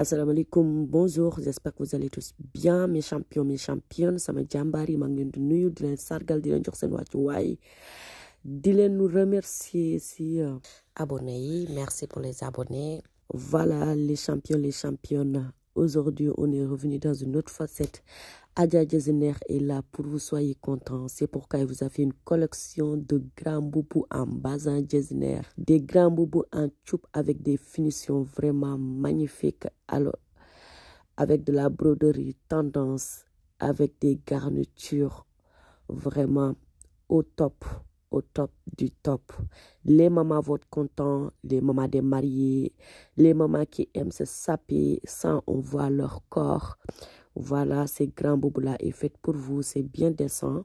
Assalamu alaikum, bonjour, j'espère que vous allez tous bien, mes champions, mes championnes, sama jàmbaar yi maa ngi leen di nuyu di leen sargal di leen jox seen wàccuwaay di leen remercier si abonnés yi, merci pour les abonnés. Voilà les champions, les championnes. Aujourd'hui, on est revenu dans une autre facette. Adja Diazéner est là pour vous, soyez contents. C'est pourquoi il vous a fait une collection de grands boubous en bazin Diazéner. Des grands boubous en tchoup avec des finitions vraiment magnifiques. Alors, avec de la broderie tendance, avec des garnitures vraiment au top du top. Les mamans vont être contents, les mamans des mariés, les mamans qui aiment se saper sans on voit leur corps. Voilà, ces grands boubous-là est fait pour vous, c'est bien décent.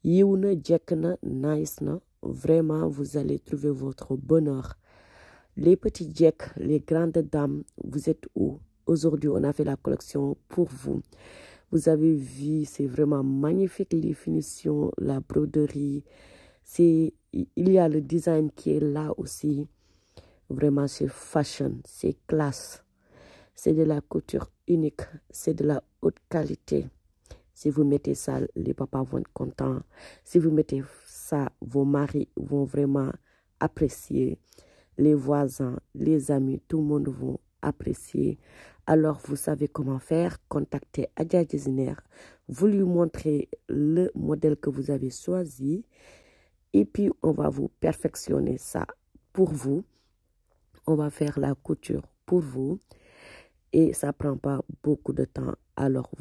Yiwna, jekna, nice na. Vraiment, vous allez trouver votre bonheur. Les petits jeks, les grandes dames, vous êtes où? Aujourd'hui, on a fait la collection pour vous. Vous avez vu, c'est vraiment magnifique les finitions, la broderie. Il y a le design qui est là aussi. Vraiment, c'est fashion, c'est classe. C'est de la couture unique, c'est de la haute qualité. Si vous mettez ça, les papas vont être contents. Si vous mettez ça, vos maris vont vraiment apprécier. Les voisins, les amis, tout le monde vont apprécier. Alors, vous savez comment faire. Contactez Adja Diazéner. Vous lui montrez le modèle que vous avez choisi. Et puis, on va vous perfectionner ça pour vous. On va faire la couture pour vous. Et ça prend pas beaucoup de temps. Alors,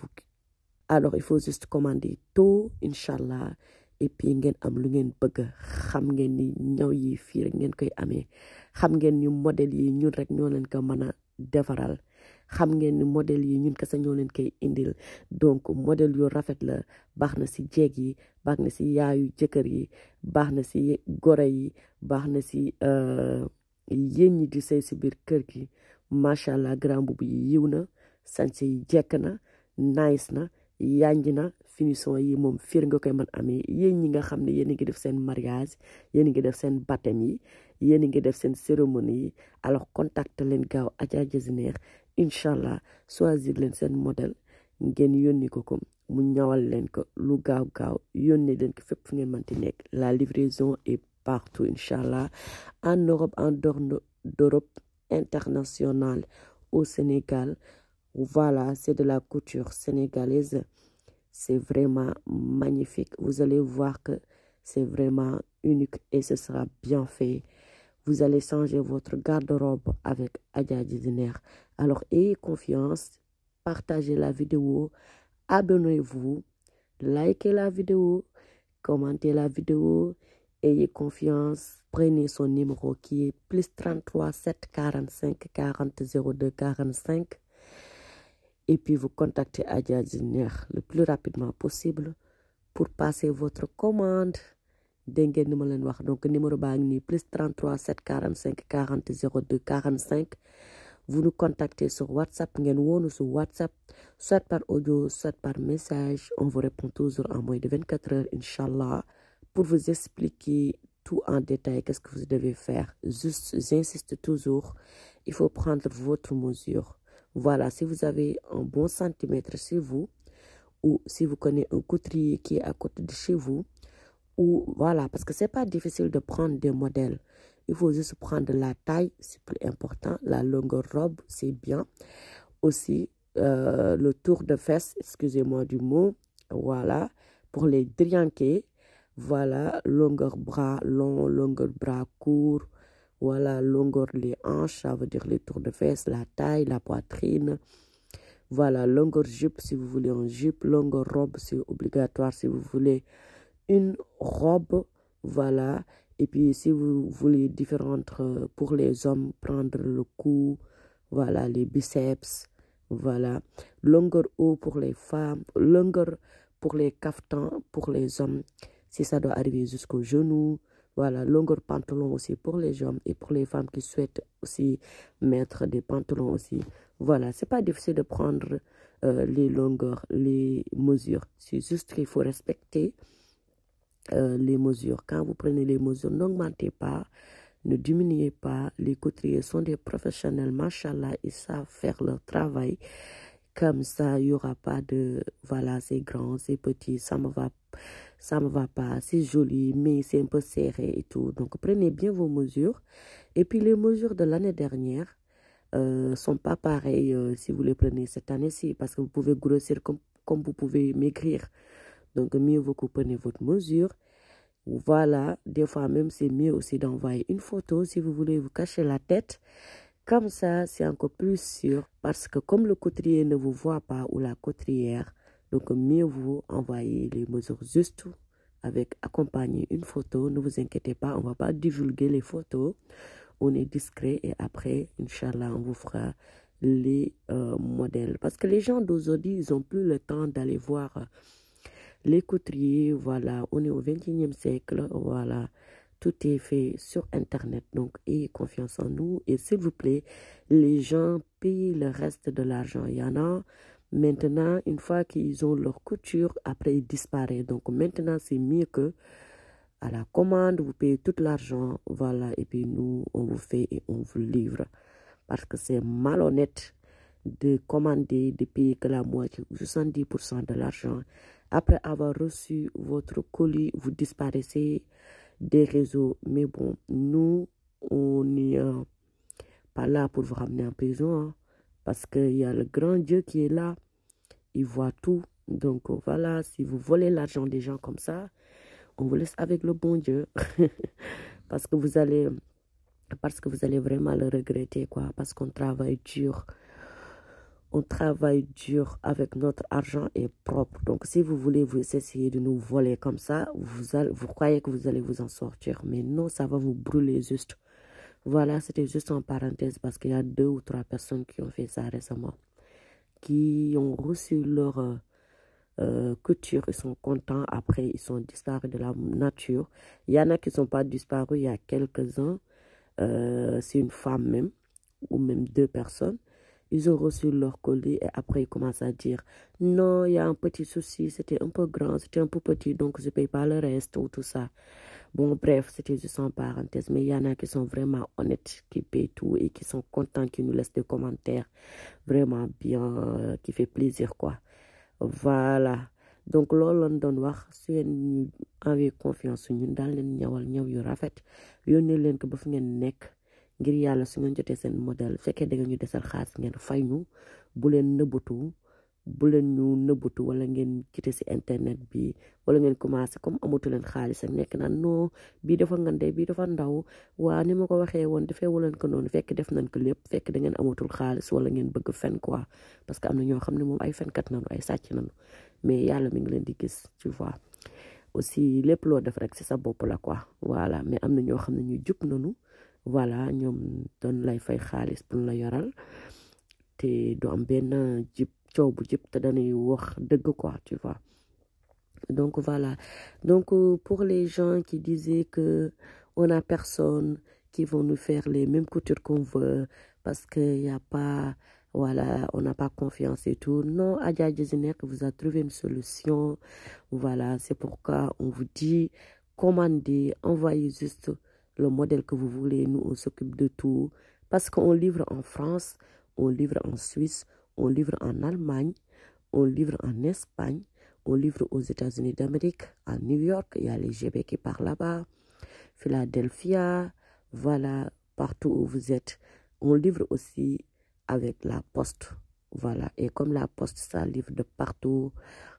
il faut juste commander tôt, Inch'Allah. Et puis, ngeen am lu ngeen bëgg. Xam ngeen ni ñaw yi fii rek ngeen koy amee. Xam ngeen ni modèle yi ñun rek ñoo leen ko mën a defaral. Xam ngeen ni modèle yi ñun kese ñoo leen koy indil. Donc, modèle yu rafet la. Baax na si jeeg yi, baax na si yaayu jëkkër yi, baax na si gore yi, baax na si yéen ñi di sëy si biir kër gi. Macha allah grand boubou yi yiw na, sañse yi jekk na, nice na, yanj na, finition yi moom fiir nga koy mën amee. Yéen ñi nga xam ne yéen a ngi def seen mariage, yéen a ngi def seen baptême yi, yéen a ngi def seen cérémonie yi. Alors contacte leen gaaw Adja Diazéner, Inch'Allah, choisir leen seen modèle ngeen yónni ko mu ñawal leen ko lu gaaw yónni leen ko fépp fu ngeen mënti nekk. La livraison est partout, Inch'Allah, en Europe, en dehors d'Europe, international, au Sénégal. Voilà, c'est de la couture sénégalaise. C'est vraiment magnifique. Vous allez voir que c'est vraiment unique et ce sera bien fait. Vous allez changer votre garde-robe avec Adja Diazéner. Alors, ayez confiance, partagez la vidéo, abonnez-vous, likez la vidéo, commentez la vidéo. Ayez confiance, prenez son numéro qui est plus 33 7 45 40 02 45 et puis vous contactez Adja Diazéner le plus rapidement possible pour passer votre commande. Dégg ngeen ni ma leen wax, donc numéro baa ngi nii plus 33 7 45 40 02 45. Vous nous contactez sur WhatsApp, ngeen woonu sur WhatsApp, soit par audio, soit par message. On vous répond toujours en moins de 24 heures, Inch'Allah, pour vous expliquer tout en détail, qu'est-ce que vous devez faire. Juste, j'insiste toujours, il faut prendre votre mesure. Voilà, si vous avez un bon centimètre chez vous, ou si vous connaissez un couturier qui est à côté de chez vous, ou voilà, parce que c'est pas difficile de prendre des modèles. Il faut juste prendre la taille, c'est plus important. La longueur robe, c'est bien. Aussi, le tour de fesses, excusez-moi du mot, voilà, pour les drianqués. Voilà, longueur bras long, longueur bras court. Voilà, longueur les hanches, ça veut dire les tours de fesses, la taille, la poitrine. Voilà, longueur jupe si vous voulez une jupe. Longueur robe, c'est obligatoire si vous voulez une robe. Voilà. Et puis, si vous voulez différentes pour les hommes, prendre le cou. Voilà, les biceps. Voilà. Longueur haut pour les femmes. Longueur pour les caftans, pour les hommes. Si ça doit arriver jusqu'au genou. Voilà, longueur pantalon aussi pour les hommes et pour les femmes qui souhaitent aussi mettre des pantalons aussi. Voilà, c'est pas difficile de prendre les longueurs, les mesures. C'est juste qu'il faut respecter les mesures. Quand vous prenez les mesures, n'augmentez pas. Ne diminuez pas. Les couturiers sont des professionnels, machallah, ils savent faire leur travail. Comme ça, il n'y aura pas de, voilà, c'est grand, c'est petit, ça me va pas, c'est joli, mais c'est un peu serré et tout. Donc, prenez bien vos mesures. Et puis, les mesures de l'année dernière sont pas pareilles si vous les prenez cette année-ci, parce que vous pouvez grossir comme vous pouvez maigrir. Donc, mieux vaut que vous preniez votre mesure. Voilà, des fois même, c'est mieux aussi d'envoyer une photo si vous voulez vous cacher la tête. Comme ça, c'est encore plus sûr parce que comme le couturier ne vous voit pas ou la couturière, donc mieux vous envoyer les mesures justes avec accompagner une photo. Ne vous inquiétez pas, on ne va pas divulguer les photos. On est discret et après, Inch'Allah, on vous fera les modèles. Parce que les gens d'aujourd'hui, ils n'ont plus le temps d'aller voir les couturiers. Voilà, on est au 21e siècle, voilà. Tout est fait sur Internet, donc ayez confiance en nous. Et s'il vous plaît, les gens payent le reste de l'argent. Il y en a, maintenant, une fois qu'ils ont leur couture, après ils disparaissent. Donc maintenant, c'est mieux que à la commande, vous payez tout l'argent, voilà. Et puis nous, on vous fait et on vous livre. Parce que c'est malhonnête de commander, de payer que la moitié, 70% de l'argent. Après avoir reçu votre colis, vous disparaissez des réseaux. Mais bon, nous, on n'est pas là pour vous ramener en prison, hein, parce qu'il y a le grand Dieu qui est là, il voit tout. Donc voilà, si vous volez l'argent des gens comme ça, on vous laisse avec le bon Dieu, parce que vous allez vraiment le regretter, quoi, parce qu'on travaille dur. On travaille dur avec notre argent est propre. Donc, si vous voulez vous essayer de nous voler comme ça, vous croyez que vous allez vous en sortir. Mais non, ça va vous brûler juste. Voilà, c'était juste en parenthèse parce qu'il y a 2 ou 3 personnes qui ont fait ça récemment. Qui ont reçu leur couture. Ils sont contents. Après, ils sont disparus de la nature. Il y en a qui ne sont pas disparus il y a quelques-uns. C'est une femme même, ou même 2 personnes. Ils ont reçu leur colis et après ils commencent à dire non, il y a un petit souci, c'était un peu grand, c'était un peu petit, donc je ne paye pas le reste ou tout ça. Bon, bref, c'était juste en parenthèse, mais il y en a qui sont vraiment honnêtes, qui payent tout et qui sont contents, qui nous laissent des commentaires vraiment bien, qui fait plaisir, quoi. Voilà. Donc, loolu lañ doon wax su ngeen avez confiance ñun daal leen ñawal ñaw yu rafet yónnee leen ko ba fi ngeen nekk. Ngir yàlla su ngeen jotee seen modèle fekkee da nga ñu desal xaalis ngeen fay ñu bu leen ñu nëbbatu wala ngeen quitté si internet bi wala ngeen commencé comme amatu leen xaalis ak nekk naan non bii dafa ngande bii dafa ndaw waa ni ma ko waxee woon defee wuleen ko noonu fekk def nañ ko lépp fekk da ngeen amatul xaalis wala ngeen bëgg fen quoi parce que am na ñoo xam ne moom ay fenkat nañu ay sàcc nañu mais yàlla mi ngi leen di gis tu vois aussi lépp loo def rek si sa bopp la quoi voilà mais am na ñoo xam ne ñu jub nañu voilà ñoom doon lay fay xaalis pour la yoral te du am benn coow bu jib te dañuy wax dëgg quoi tu vois. Donc voilà, donc pour les gens qui disaient que on a personne qui vont nous faire les mêmes coutures qu'on veut parce que y a pas, voilà, on n'a pas confiance et tout, non, Adja Designer vous a trouvé une solution. Voilà, c'est pourquoi on vous dit commandez, envoyez juste le modèle que vous voulez, nous on s'occupe de tout parce qu'on livre en France, on livre en Suisse, on livre en Allemagne, on livre en Espagne, on livre aux États-Unis d'Amérique, à New York, il y a les GB qui partent là-bas, Philadelphia, voilà, partout où vous êtes. On livre aussi avec la poste, voilà, et comme la poste ça livre de partout,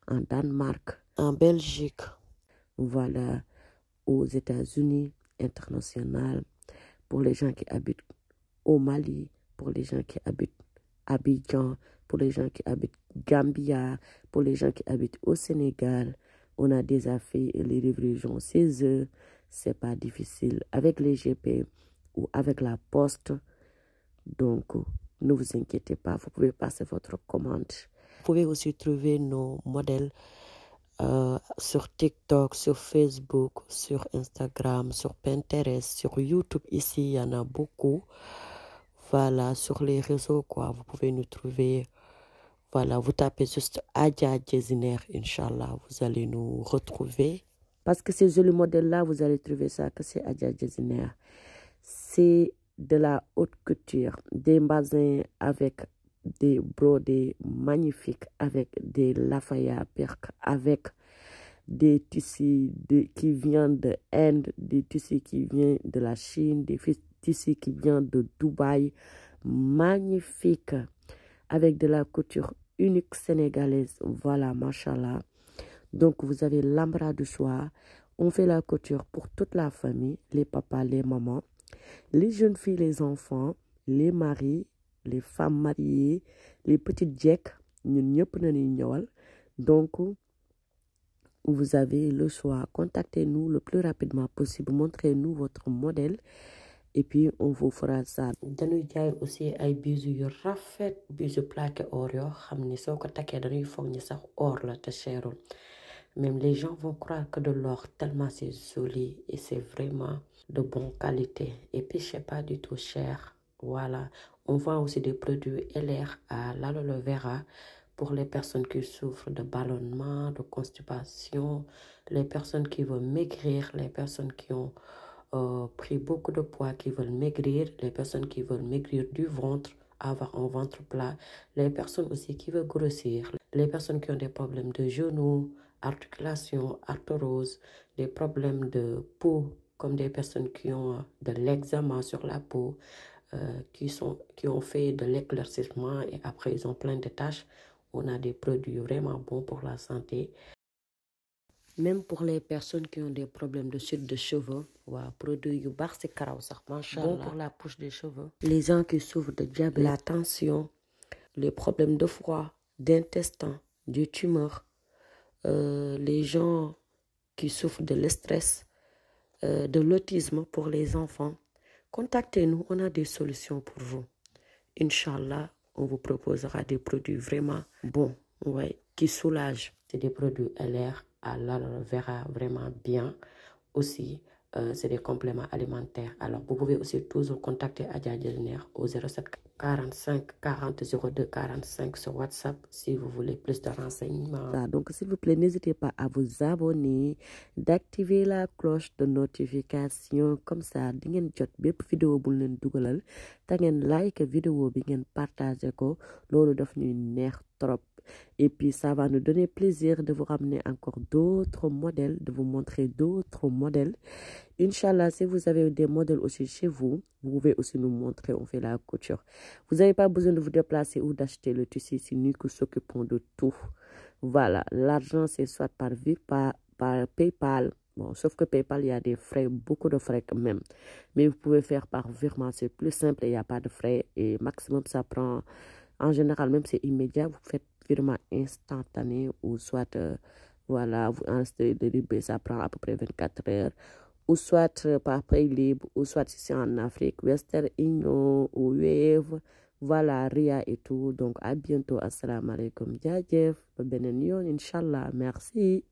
en Danemark, en Belgique, voilà, aux États-Unis, international, pour les gens qui habitent au Mali, pour les gens qui habitent Abidjan, pour les gens qui habitent Gambia, pour les gens qui habitent au Sénégal. On a déjà fait les livraisons chez eux, c'est pas difficile avec les GP ou avec la poste. Donc, ne vous inquiétez pas, vous pouvez passer votre commande. Vous pouvez aussi trouver nos modèles sur TikTok, sur Facebook, sur Instagram, sur Pinterest, sur YouTube. Ici, il y en a beaucoup. Voilà, sur les réseaux, quoi. Vous pouvez nous trouver. Voilà, vous tapez juste Adja Designer, Inch'Allah. Vous allez nous retrouver. Parce que ces jolis modèles-là, vous allez trouver ça que c'est Adja Designer. c'est de la haute couture, des bazins avec des brodés magnifiques, avec des lafaya perc, avec des tissus qui viennent de Inde, des tissus qui viennent de la Chine, des tissus qui viennent de Dubaï, magnifiques, avec de la couture unique sénégalaise. Voilà, machallah. Donc, vous avez l'embarras du choix. On fait la couture pour toute la famille, les papas, les mamans, les jeunes filles, les enfants, les maris, les femmes mariées, les petites jecks. Donc, vous avez le choix. Contactez-nous le plus rapidement possible. Montrez-nous votre modèle. Et puis, on vous fera ça. Dañuy jaay aussi ay bijoux yu rafet, bijoux plaqué or yo xamni soko také dañuy fogg ni sax or la te cherul. Même les gens vont croire que de l'or tellement c'est joli et c'est vraiment de bonne qualité. Et puis c'est pas du tout cher. Voilà. On vend aussi des produits LR à l'aloe vera pour les personnes qui souffrent de ballonnement, de constipation, les personnes qui veulent maigrir, les personnes qui ont pris beaucoup de poids, qui veulent maigrir, les personnes qui veulent maigrir du ventre, avoir un ventre plat, les personnes aussi qui veulent grossir, les personnes qui ont des problèmes de genoux, articulation, arthrose, des problèmes de peau, comme des personnes qui ont de l'eczéma sur la peau, qui ont fait de l'éclaircissement et après ils ont plein de taches. On a des produits vraiment bons pour la santé. Même pour les personnes qui ont des problèmes de chute de cheveux, produit yu baax ci karaw sax machallah. Bon pour la pousse des cheveux. Les gens qui souffrent de diabète, la tension, les problèmes de foie, d'intestin, du tumeur, les gens qui souffrent de l'estress, de l'autisme pour les enfants. Contactez-nous, on a des solutions pour vous. Inch'Allah, on vous proposera des produits vraiment bons, qui soulagent. C'est des produits LR à l'aloe vera vraiment bien. Aussi, c'est des compléments alimentaires. Alors, vous pouvez aussi toujours contacter Adja Djelner au 07 45 40 02 45 sur WhatsApp si vous voulez plus de renseignements. Donc, s'il vous plaît, n'hésitez pas à vous abonner, d'activer la cloche de notification. Comme ça, vous allez jot bépp vidéo bu len dugalal, ta ngeen like vidéo bi ngeen partager ko, lolu daf ñuy neex trop. Et puis, ça va nous donner plaisir de vous ramener encore d'autres modèles, de vous montrer d'autres modèles. Inch'Allah, si vous avez des modèles aussi chez vous, vous pouvez aussi nous montrer, on fait la couture. Vous n'avez pas besoin de vous déplacer ou d'acheter le tissu, c'est nous qui s'occupons de tout. Voilà, l'argent, c'est soit par PayPal. Bon, sauf que PayPal, il y a des frais, beaucoup de frais quand même. Mais vous pouvez faire par virement, c'est plus simple, il n'y a pas de frais. Et maximum, ça prend, en général, même c'est immédiat, vous faites virement instantané ou soit, voilà, vous installez le libre, ça prend à peu près 24 heures. Ou soit par prix libre, ou soit si c'est en Afrique, Western Union ou Wave, voilà, Ria et tout. Donc, à bientôt. Assalamu alaikum. Djadjef. Benen yon, Inch'Allah. Merci.